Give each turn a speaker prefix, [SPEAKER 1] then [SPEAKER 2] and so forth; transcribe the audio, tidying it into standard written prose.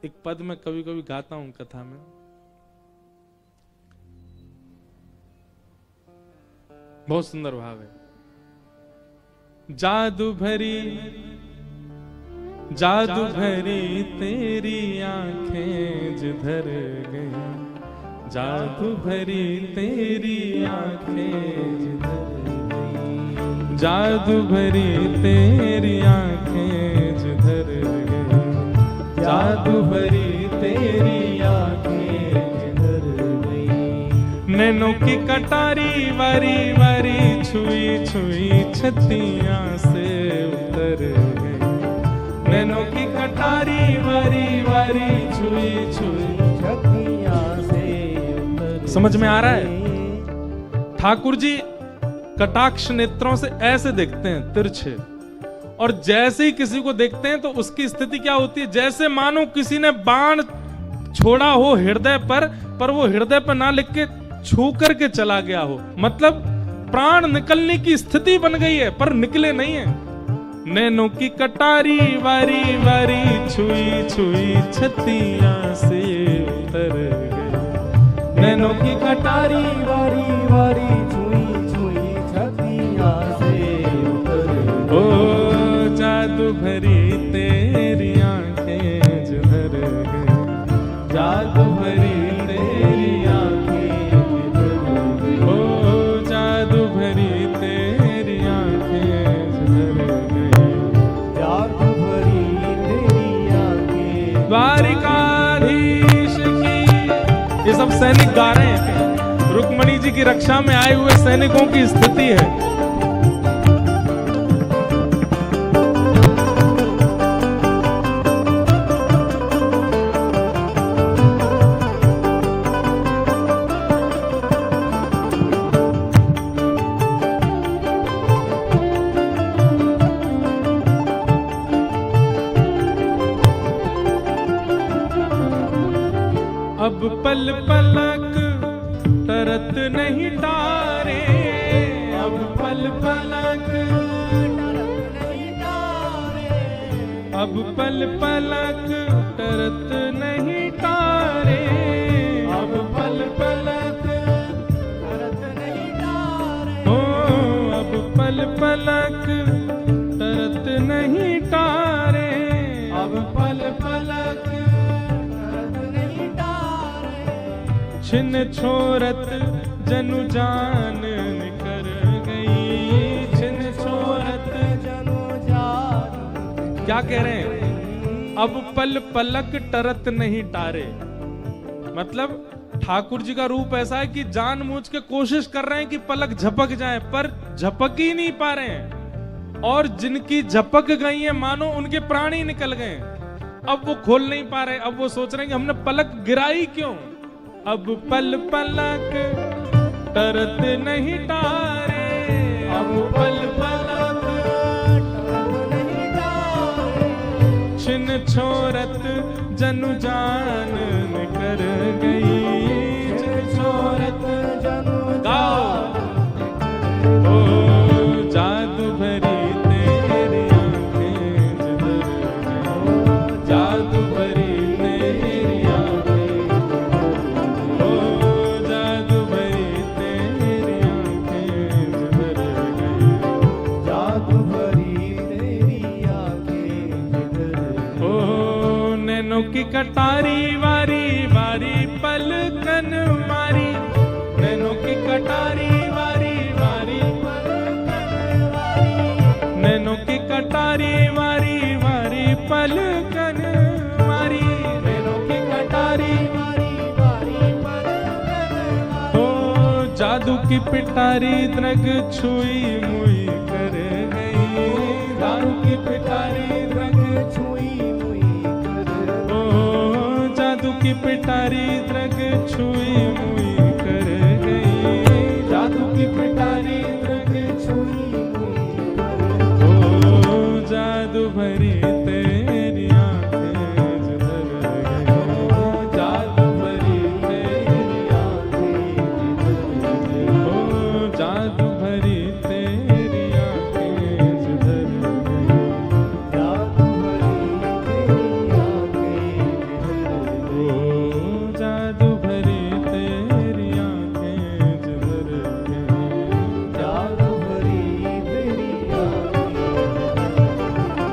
[SPEAKER 1] एक पद मैं कभी कभी गाता हूं कथा में। बहुत सुंदर भाव है। जादू भरी तेरी आंखें जिधर गई, जादू भरी तेरी आंखें जिधर गई, जादू भरी तेरी आंखें जिधर गई, जादू भरी तेरी आंखें जिधर गई। नैनों की कटारी वारी वारी छुई छुई छतियां से उतर गई, नैनों की कटारी वारी वारी छुई छुई छतियां से उतर। समझ में आ रहा है? ठाकुर जी कटाक्ष नेत्रों से ऐसे देखते हैं तिरछे, और जैसे ही किसी को देखते हैं तो उसकी स्थिति क्या होती है, जैसे मानो किसी ने बाण छोड़ा हो हृदय पर वो हृदय पर ना लिख के छू करके चला गया हो। मतलब प्राण निकलने की स्थिति बन गई है पर निकले नहीं है। नैनों की कटारी वारी वारी छुई छुई छतियां से उतर गई, नैनों की कटारी वारी वारी छुई छुई छतियां से उतर गई। ओ जादू भरी तेरी आंखें जिधर गई, जादू भरी तेरी आंखें जिधर गई, ओ जादू भरी तेरी आंखें जिधर गई, जादू भरी तेरी आंखें। द्वारिकाधीश की, ये सब सैनिक गा रहे हैं। रुक्मणी जी की रक्षा में आए हुए सैनिकों की स्थिति है। अब पल पलक तरत नहीं तारे, अब पल पलक तरत नहीं तारे, अब पल पलक तरत नहीं तारे, अब पल पलक तरत नहीं तारे, ओ अब पल पलक तरत नहीं तारे, अब पल पलक छिन छोरत जनु जान निकर गई, छिन छोरत जनु जान। क्या कह रहे हैं? अब पल पलक टरत नहीं टारे। मतलब ठाकुर जी का रूप ऐसा है कि जानबूझ के कोशिश कर रहे हैं कि पलक झपक जाए, पर झपक ही नहीं पा रहे हैं। और जिनकी झपक गई है मानो उनके प्राण ही निकल गए। अब वो खोल नहीं पा रहे। अब वो सोच रहे हैं कि हमने पलक गिराई क्यों। अब पल पलक तरत नहीं तारे, अब पल पलक तरत नहीं तारे, छिन छोरत जनु जान निकर गई, छिन छोरत जनु जान। ओ जादू भरी तेरी आंखें जिधर गई, जादू भरी तेरी आंखें, की कटारी वारी वारी पलकन मारी, नैनों की कटारी वारी वारी पलकन मारी, नैनों की कटारी वारी वारी पलकन मारी, नैनों की कटारी वारी वारी पलकन मारी। ओ जादू की पिटारी द्रग छुई मुई कर गई, जादू की पिटारी द्रग छुई की पिटारी द्रग छुई मुई कर गई, जादू की पिटारी द्रग छुई मुई कर गई, ओ जादू भरी